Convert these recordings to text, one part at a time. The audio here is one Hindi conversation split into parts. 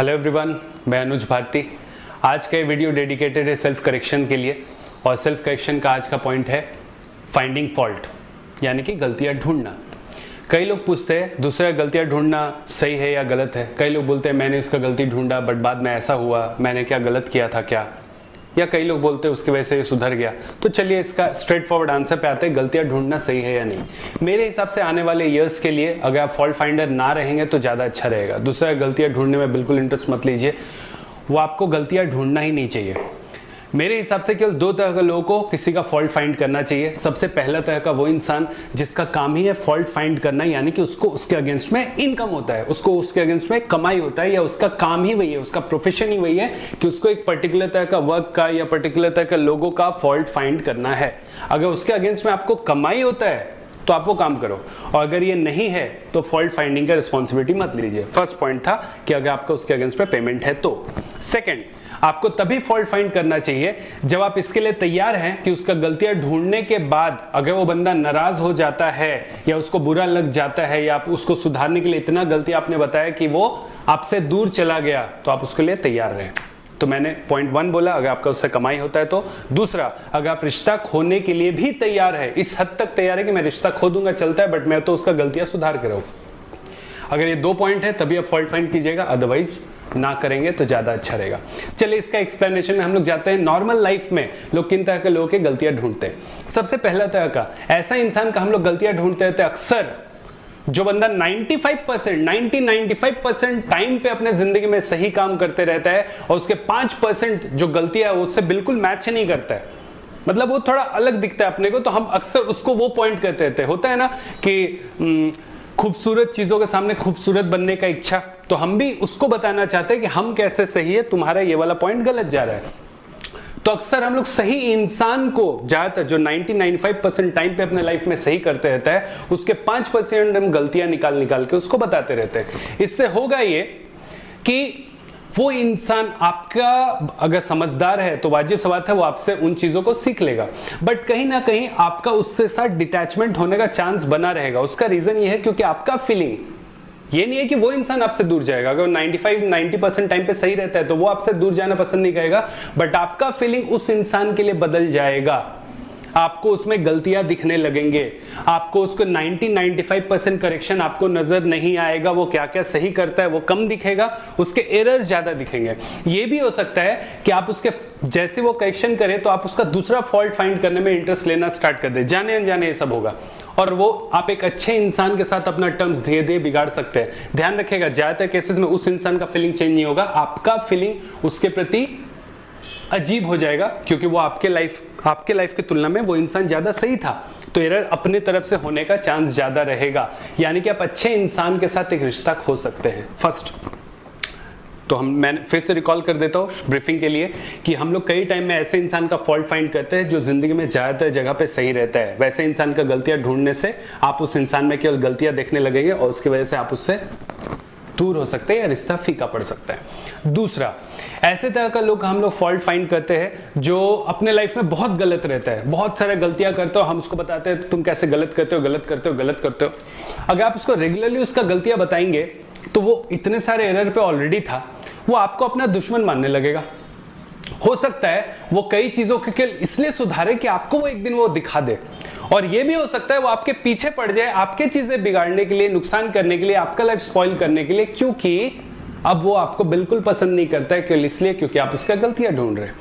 हेलो एवरीवन, मैं अनुज भारती। आज का ये वीडियो डेडिकेटेड है सेल्फ करेक्शन के लिए और सेल्फ करेक्शन का आज का पॉइंट है फाइंडिंग फॉल्ट, यानी कि गलतियां ढूंढना। कई लोग पूछते हैं दूसरा गलतियां ढूंढना सही है या गलत है। कई लोग बोलते हैं मैंने इसका गलती ढूंढा बट बाद में ऐसा हुआ, मैंने क्या गलत किया था क्या, या कई लोग बोलते हैं उसकी वजह से ये सुधर गया। तो चलिए इसका स्ट्रेट फॉरवर्ड आंसर पे आते हैं, गलतियां ढूंढना सही है या नहीं। मेरे हिसाब से आने वाले ईयर्स के लिए अगर आप फॉल्ट फाइंडर ना रहेंगे तो ज़्यादा अच्छा रहेगा। दूसरा, गलतियां ढूंढने में बिल्कुल इंटरेस्ट मत लीजिए, वो आपको गलतियां ढूंढना ही नहीं चाहिए। मेरे हिसाब से केवल दो तरह के लोगों को किसी का फॉल्ट फाइंड करना चाहिए। सबसे पहला तरह का वो इंसान जिसका काम ही है फॉल्ट फाइंड करना, यानी कि उसको उसके अगेंस्ट में इनकम होता है, उसको उसके अगेंस्ट में कमाई होता है, या उसका काम ही वही है, उसका प्रोफेशन ही वही है कि उसको एक पर्टिकुलर तरह का वर्क का या पर्टिकुलर तरह का लोगों का फॉल्ट फाइंड करना है। अगर उसके अगेंस्ट में आपको कमाई होता है तो आप वो काम करो, और अगर ये नहीं है तो फॉल्ट फाइंडिंग का रिस्पॉन्सिबिलिटी मत लीजिए। फर्स्ट पॉइंट था कि अगर आपका उसके अगेंस्ट में पेमेंट है तो। सेकंड, आपको तभी फॉल्ट फाइंड करना चाहिए जब आप इसके लिए तैयार हैं कि उसका गलतियां ढूंढने के बाद अगर वो बंदा नाराज हो जाता है या उसको बुरा लग जाता है या आप उसको सुधारने के लिए इतना गलती आपने बताया कि वो आपसे दूर चला गया, तो आप उसके लिए तैयार रहें। तो मैंने पॉइंट 1 बोला, अगर आपका उससे कमाई होता है तो। दूसरा, अगर आप रिश्ता खोने के लिए भी तैयार है, इस हद तक तैयार है कि मैं रिश्ता खो दूंगा चलता है बट मैं तो उसका गलतियां सुधार के रहूं, अगर ये 2 पॉइंट है तभी आप फॉल्ट फाइंड कीजिएगा, अदरवाइज ना करेंगे तो ज्यादा अच्छा रहेगा। चलिए इसका एक्सप्लेनेशन में हम लोग जाते हैं। नॉर्मल लाइफ में लोग किन तरह के लोगों की गलतियां ढूंढते हैं। सबसे पहला तरह का ऐसा इंसान का हम लोग गलतियां ढूंढते रहते हैं। अक्सर जो बंदा 95% टाइम पे अपने जिंदगी में सही काम करते रहता है और उसके 5% जो गलतियां है उससे बिल्कुल मैच नहीं करता है, मतलब वो थोड़ा अलग दिखता है अपने को, तो हम अक्सर उसको वो पॉइंट करते रहते हैं। होता है ना कि खूबसूरत चीजों के सामने खूबसूरत बनने का इच्छा, तो हम भी उसको बताना चाहते हैं कि हम कैसे सही है, तुम्हारा ये वाला पॉइंट गलत जा रहा है। तो अक्सर हम लोग सही इंसान को ज्यादातर जो 90-95% टाइम पे अपने लाइफ में सही करते रहता है, उसके 5% हम गलतियां निकाल के उसको बताते रहते हैं। इससे होगा ये कि वो इंसान आपका अगर समझदार है तो वाजिब सी बात है वो आपसे उन चीजों को सीख लेगा, बट कहीं ना कहीं आपका उससे साथ डिटैचमेंट होने का चांस बना रहेगा। उसका रीजन ये है क्योंकि आपका फीलिंग ये नहीं है कि वो इंसान आपसे दूर जाएगा। अगर 95-90% टाइम पे सही रहता है तो वो आपसे दूर जाना पसंद नहीं करेगा, बट आपका फीलिंग उस इंसान के लिए बदल जाएगा। आपको उसमें गलतियां दिखने लगेंगे, आपको उसको 90-95% करेक्शन आपको नजर नहीं आएगा, वो क्या क्या सही करता है वो कम दिखेगा, उसके एरर्स ज्यादा दिखेंगे। ये भी हो सकता है कि आप उसके जैसे वो करेक्शन करे तो आप उसका दूसरा फॉल्ट फाइंड करने में इंटरेस्ट लेना स्टार्ट कर दे, जाने अनजाने ये सब होगा, और वो आप एक अच्छे इंसान के साथ अपना टर्म्स धीरे धीरे बिगाड़ सकते हैं। ध्यान रखिएगा, ज्यादातर केसेस में उस इंसान का फीलिंग चेंज नहीं होगा, आपका फीलिंग उसके प्रति अजीब हो जाएगा, क्योंकि वो आपके लाइफ की तुलना में वो इंसान ज्यादा सही था, तो एरर अपने तरफ से होने का चांस ज्यादा रहेगा। यानी कि आप अच्छे इंसान के साथ एक रिश्ता खो सकते हैं। फर्स्ट तो मैं फिर से रिकॉल कर देता हूँ ब्रीफिंग के लिए कि हम लोग कई टाइम में ऐसे इंसान का फॉल्ट फाइंड करते हैं जो जिंदगी में ज्यादातर जगह पे सही रहता है। वैसे इंसान का गलतियां ढूंढने से आप उस इंसान में केवल गलतियां देखने लगेंगे और उसकी वजह से आप उससे दूर हो सकते हैं या रिश्ता फीका पड़ सकता है। दूसरा, ऐसे तरह का लोग हम लोग फॉल्ट फाइंड करते हैं जो अपने लाइफ में बहुत गलत रहता है, बहुत सारे गलतियां करते हो, हम उसको बताते हैं तुम कैसे गलत करते हो। अगर आप उसको रेगुलरली उसका गलतियां बताएंगे तो वो इतने सारे एरर पे ऑलरेडी था, वो आपको अपना दुश्मन मानने लगेगा। हो सकता है वो कई चीजों के इसलिए सुधारे कि आपको वो एक दिन वो दिखा दे, और ये भी हो सकता है वो आपके पीछे पड़ जाए आपके चीजें बिगाड़ने के लिए, नुकसान करने के लिए, आपका लाइफ स्पॉइल करने के लिए, क्योंकि अब वो आपको बिल्कुल पसंद नहीं करता है। केवल इसलिए क्योंकि आप उसका गलतियां ढूंढ रहे हैं।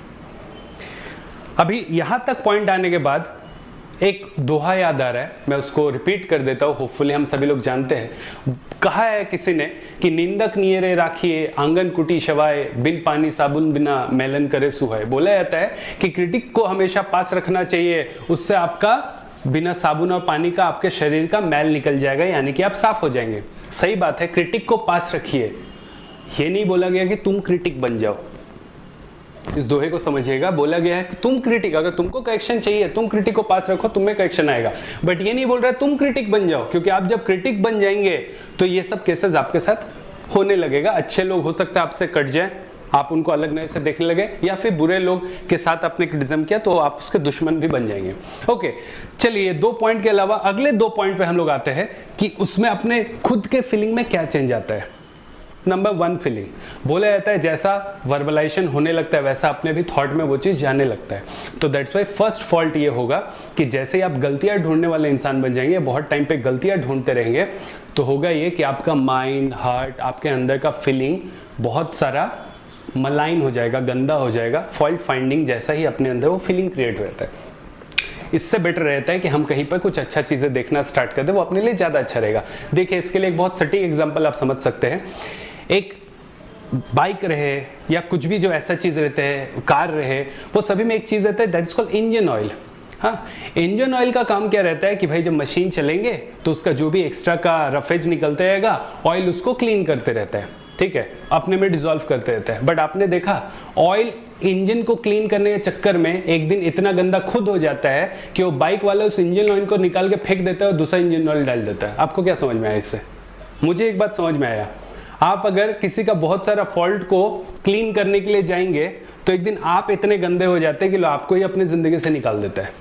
अभी यहां तक पॉइंट आने के बाद एक दोहा याद आ रहा है, मैं उसको रिपीट कर देता हूं, होपफुली हम सभी लोग जानते हैं। कहा है किसी ने कि निंदक नियरे राखिए आंगन कुटी शवाए, बिन पानी साबुन बिना मैलन करे सुहाए। बोला जाता है कि क्रिटिक को हमेशा पास रखना चाहिए, उससे आपका बिना साबुन और पानी का आपके शरीर का मैल निकल जाएगा, यानी कि आप साफ हो जाएंगे। सही बात है, क्रिटिक को पास रखिए, ये नहीं बोला गया कि तुम क्रिटिक बन जाओ। इस दोहे को समझिएगा, बोला गया है कि तुम क्रिटिक, अगर तुमको करेक्शन चाहिए तुम क्रिटिक को पास रखो, तुम्हें करेक्शन आएगा, बट ये नहीं बोल रहा है तुम क्रिटिक बन जाओ, क्योंकि आप जब क्रिटिक बन जाएंगे तो ये सब केसेस आपके साथ होने लगेगा। अच्छे लोग हो सकता है आपसे कट जाए, आप उनको अलग नजर से देखने लगे, या फिर बुरे लोग के साथ आपने क्रिटिसिज्म किया तो आप उसके दुश्मन भी बन जाएंगे। ओके, चलिए 2 पॉइंट के अलावा अगले 2 पॉइंट पे हम लोग आते हैं कि उसमें अपने खुद के फीलिंग में क्या चेंज आता है। Number 1 feeling. बोला जाता है जैसा वर्बलाइजेशन होने लगता है वैसा अपने भी थॉट में वो चीज़ जाने लगता है। तो दैट्स वाई फर्स्ट फॉल्ट ये होगा कि जैसे ही आप गलतियां ढूंढने वाले इंसान बन जाएंगे, बहुत टाइम पे गलतियां ढूंढते रहेंगे, तो होगा ये कि आपका माइंड, हार्ट, आपके अंदर का फीलिंग बहुत सारा मलाइन हो जाएगा, गंदा हो जाएगा। फॉल्ट फाइंडिंग जैसा ही अपने अंदर वो फीलिंग क्रिएट हो जाता है। इससे बेटर रहता है कि हम कहीं पर कुछ अच्छा चीज़ें देखना स्टार्ट कर दें, वो अपने लिए ज़्यादा अच्छा रहेगा। देखिए, इसके लिए एक बहुत सटीक एग्जांपल आप समझ सकते हैं। एक बाइक रहे या कुछ भी जो ऐसा चीज़ रहते हैं, कार रहे, वो सभी में एक चीज़ रहता है that is called engine oil. हाँ, इंजन ऑयल का काम क्या रहता है कि भाई जब मशीन चलेंगे तो उसका जो भी एक्स्ट्रा का रफेज निकलते रहेगा, ऑयल उसको क्लीन करते रहता है, ठीक है, अपने में डिसॉल्व करते रहता है। बट आपने देखा ऑयल इंजन को क्लीन करने के चक्कर में एक दिन इतना गंदा खुद हो जाता है कि वो बाइक वाला उस इंजन ऑयल को निकाल के फेंक देता है और दूसरा इंजन ऑयल डाल देता है। आपको क्या समझ में आया इससे? मुझे एक बात समझ में आया, आप अगर किसी का बहुत सारा फॉल्ट को क्लीन करने के लिए जाएंगे तो एक दिन आप इतने गंदे हो जाते हैं कि लोग आपको ही अपनी जिंदगी से निकाल देता है।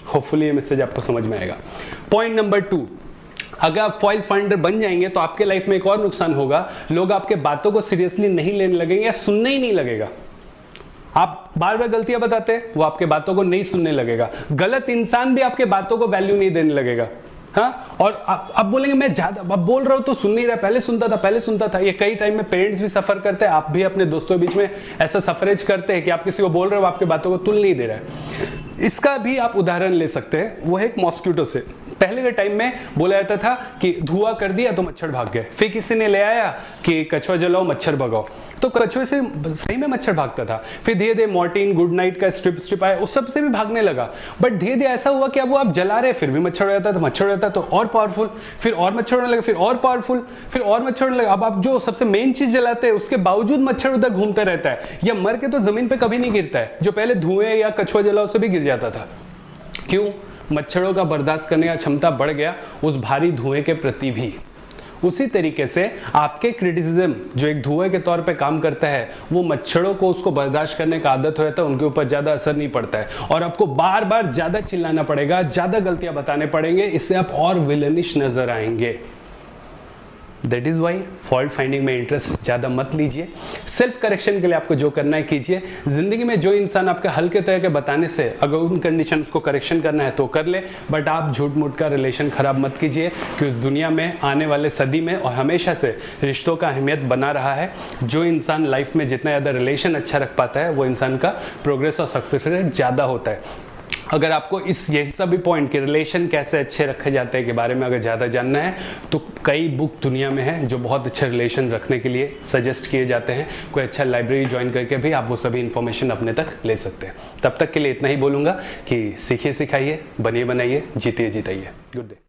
होपफुली ये मैसेज आपको समझ में आएगा। पॉइंट नंबर 2, अगर आप फॉल्ट फाइंडर बन जाएंगे तो आपके लाइफ में एक और नुकसान होगा, लोग आपके बातों को सीरियसली नहीं लेने लगेंगे या सुनने ही नहीं लगेगा। आप बार बार गलतियां बताते हैं, वो आपके बातों को नहीं सुनने लगेगा। गलत इंसान भी आपके बातों को वैल्यू नहीं देने लगेगा। हाँ, और आप बोलेंगे मैं ज्यादा अब बोल रहा हूं तो सुन नहीं रहा, पहले सुनता था। ये कई टाइम में पेरेंट्स भी सफर करते हैं, आप भी अपने दोस्तों के बीच में ऐसा सफरेज करते हैं कि आप किसी को बोल रहे हो, आपके बातों को तुल नहीं दे रहा है। इसका भी आप उदाहरण ले सकते हैं, वो है एक मॉस्किटो से। पहले के टाइम में बोला जाता था कि धुआं कर दिया तो मच्छर भाग गए, फिर किसी ने ले आया कि कछुआ जलाओ मच्छर भगाओ, तो कछुए से सही में मच्छर भागता था। फिर धीरे धीरे मॉर्टिन, गुड नाइट का स्ट्रिप आया, उस सब से भी भागने लगा। बट धीरे धीरे ऐसा हुआ कि अब वो आप जला रहे फिर भी मच्छर हो जाता, तो मच्छर हो जाता तो और पावरफुल, फिर और मच्छर होने लगा, फिर और पावरफुल, फिर और मच्छर होने लगा। अब आप जो सबसे मेन चीज जलाते हैं उसके बावजूद मच्छर उधर घूमता रहता है, या मर के तो जमीन पे कभी नहीं गिरता है, जो पहले धुएं या कछुआ जलाओ से भी गिर जाता था। क्यों? मच्छरों का बर्दाश्त करने का क्षमता बढ़ गया उस भारी धुएं के प्रति भी। उसी तरीके से आपके क्रिटिसिज्म जो एक धुएं के तौर पे काम करता है, वो मच्छरों को उसको बर्दाश्त करने का आदत हो जाता है, उनके ऊपर ज्यादा असर नहीं पड़ता है, और आपको बार बार ज्यादा चिल्लाना पड़ेगा, ज्यादा गलतियां बताने पड़ेंगे, इससे आप और विलनिश नजर आएंगे। That is why fault finding में इंटरेस्ट ज्यादा मत लीजिए। सेल्फ करेक्शन के लिए आपको जो करना है कीजिए। जिंदगी में जो इंसान आपके हल्के तरह के बताने से अगर उन कंडीशन को करेक्शन करना है तो कर ले, बट आप झूठ मूठ का रिलेशन खराब मत कीजिए, कि उस दुनिया में आने वाले सदी में और हमेशा से रिश्तों का अहमियत बना रहा है। जो इंसान लाइफ में जितना ज़्यादा रिलेशन अच्छा रख पाता है वो इंसान का प्रोग्रेस और सक्सेस रेट ज़्यादा होता है। अगर आपको यही सभी पॉइंट के रिलेशन कैसे अच्छे रखे जाते हैं के बारे में अगर ज़्यादा जानना है तो कई बुक दुनिया में है जो बहुत अच्छे रिलेशन रखने के लिए सजेस्ट किए जाते हैं। कोई अच्छा लाइब्रेरी ज्वाइन करके भी आप वो सभी इन्फॉर्मेशन अपने तक ले सकते हैं। तब तक के लिए इतना ही बोलूँगा कि सीखिए सिखाइए, बनिए बनाइए, जीतिए जिताइए। Good day.